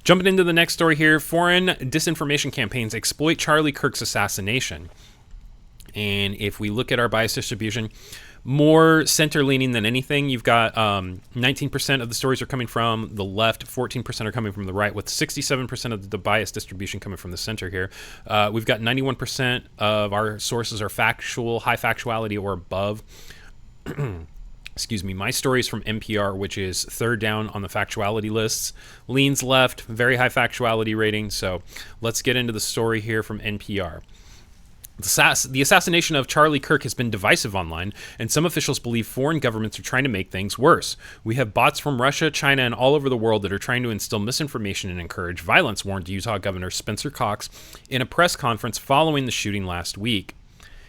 Jumping into the next story here, foreign disinformation campaigns exploit Charlie Kirk's assassination. And if we look at our bias distribution, more center-leaning than anything. You've got 19% of the stories are coming from the left, 14% are coming from the right, with 67% of the bias distribution coming from the center here. We've got 91% of our sources are factual, high factuality or above. Excuse me. My story is from NPR, which is third down on the factuality lists. Leans left, very high factuality rating. So let's get into the story here from NPR. The assassination of Charlie Kirk has been divisive online, and some officials believe foreign governments are trying to make things worse. We have bots from Russia, China, and all over the world that are trying to instill misinformation and encourage violence, warned Utah Governor Spencer Cox in a press conference following the shooting last week.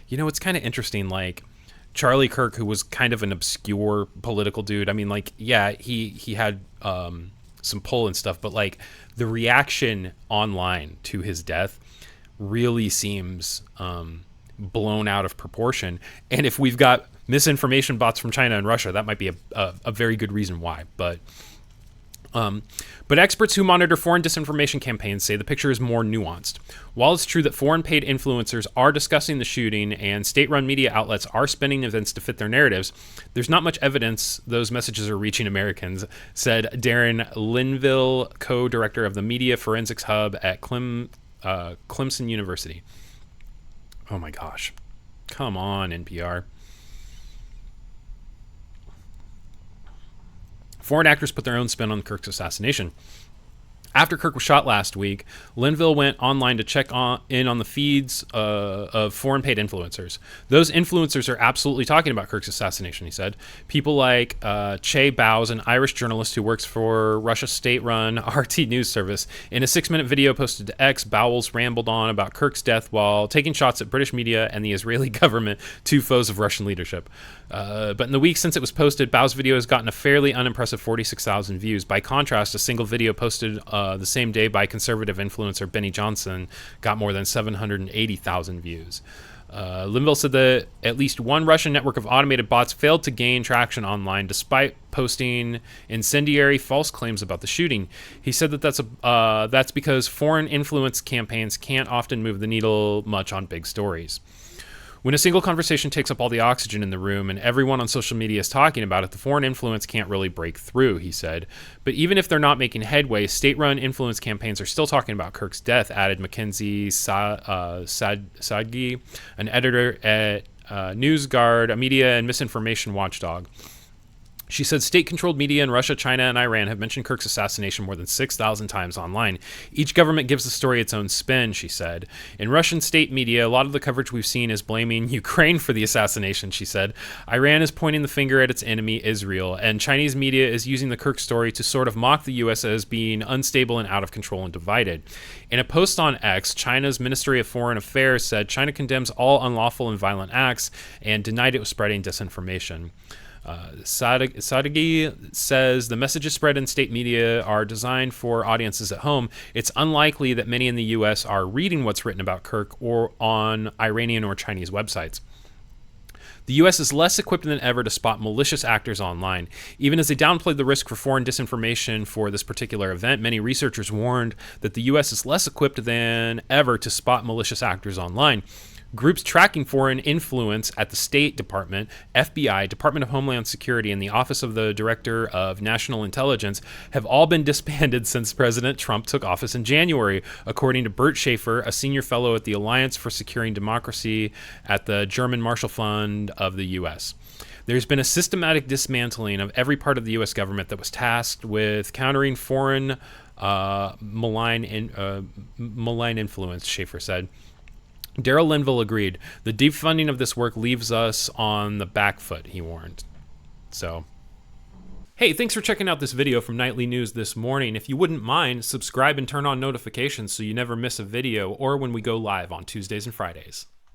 You know, it's kind of interesting, like, Charlie Kirk, who was kind of an obscure political dude. I mean, like, yeah, he had some pull and stuff, but, like, the reaction online to his death really seems blown out of proportion. And if we've got misinformation bots from China and Russia, that might be a very good reason why. But experts who monitor foreign disinformation campaigns say the picture is more nuanced. While it's true that foreign paid influencers are discussing the shooting and state-run media outlets are spinning events to fit their narratives, there's not much evidence those messages are reaching Americans, said Darren Linville, co-director of the Media Forensics Hub at Clemson University. Oh my gosh. Come on, NPR. Foreign actors put their own spin on Kirk's assassination. After Kirk was shot last week, Linville went online to check in on the feeds of foreign paid influencers. Those influencers are absolutely talking about Kirk's assassination, he said. People like Che Bowes, an Irish journalist who works for Russia's state-run RT news service. In a 6-minute video posted to X, Bowles rambled on about Kirk's death while taking shots at British media and the Israeli government, two foes of Russian leadership. But in the week since it was posted, Bowes' video has gotten a fairly unimpressive 46,000 views. By contrast, a single video posted the same day by conservative influencer Benny Johnson got more than 780,000 views. Linville said that at least one Russian network of automated bots failed to gain traction online despite posting incendiary false claims about the shooting. He said that that's because foreign influence campaigns can't often move the needle much on big stories. When a single conversation takes up all the oxygen in the room and everyone on social media is talking about it, the foreign influence can't really break through, he said. But even if they're not making headway, state-run influence campaigns are still talking about Kirk's death, added Mackenzie Sadgi, an editor at NewsGuard, a media and misinformation watchdog. She said state-controlled media in Russia, China, and Iran have mentioned Kirk's assassination more than 6,000 times online. Each government gives the story its own spin, she said. In Russian state media, a lot of the coverage we've seen is blaming Ukraine for the assassination, she said. Iran is pointing the finger at its enemy, Israel, and Chinese media is using the Kirk story to sort of mock the U.S. as being unstable and out of control and divided. In a post on X, China's Ministry of Foreign Affairs said China condemns all unlawful and violent acts and denied it was spreading disinformation. Sadeghi says the messages spread in state media are designed for audiences at home. It's unlikely that many in the U.S. are reading what's written about Kirk or on Iranian or Chinese websites. The U.S. is less equipped than ever to spot malicious actors online. Even as they downplayed the risk for foreign disinformation for this particular event, many researchers warned that the U.S. is less equipped than ever to spot malicious actors online. Groups tracking foreign influence at the State Department, FBI, Department of Homeland Security, and the Office of the Director of National Intelligence have all been disbanded since President Trump took office in January, according to Bert Schaefer, a senior fellow at the Alliance for Securing Democracy at the German Marshall Fund of the U.S. There's been a systematic dismantling of every part of the U.S. government that was tasked with countering foreign malign influence, Schaefer said. Darrell Linville agreed. The defunding of this work leaves us on the back foot, he warned. So, hey, thanks for checking out this video from Nightly News this morning. If you wouldn't mind, subscribe and turn on notifications so you never miss a video or when we go live on Tuesdays and Fridays.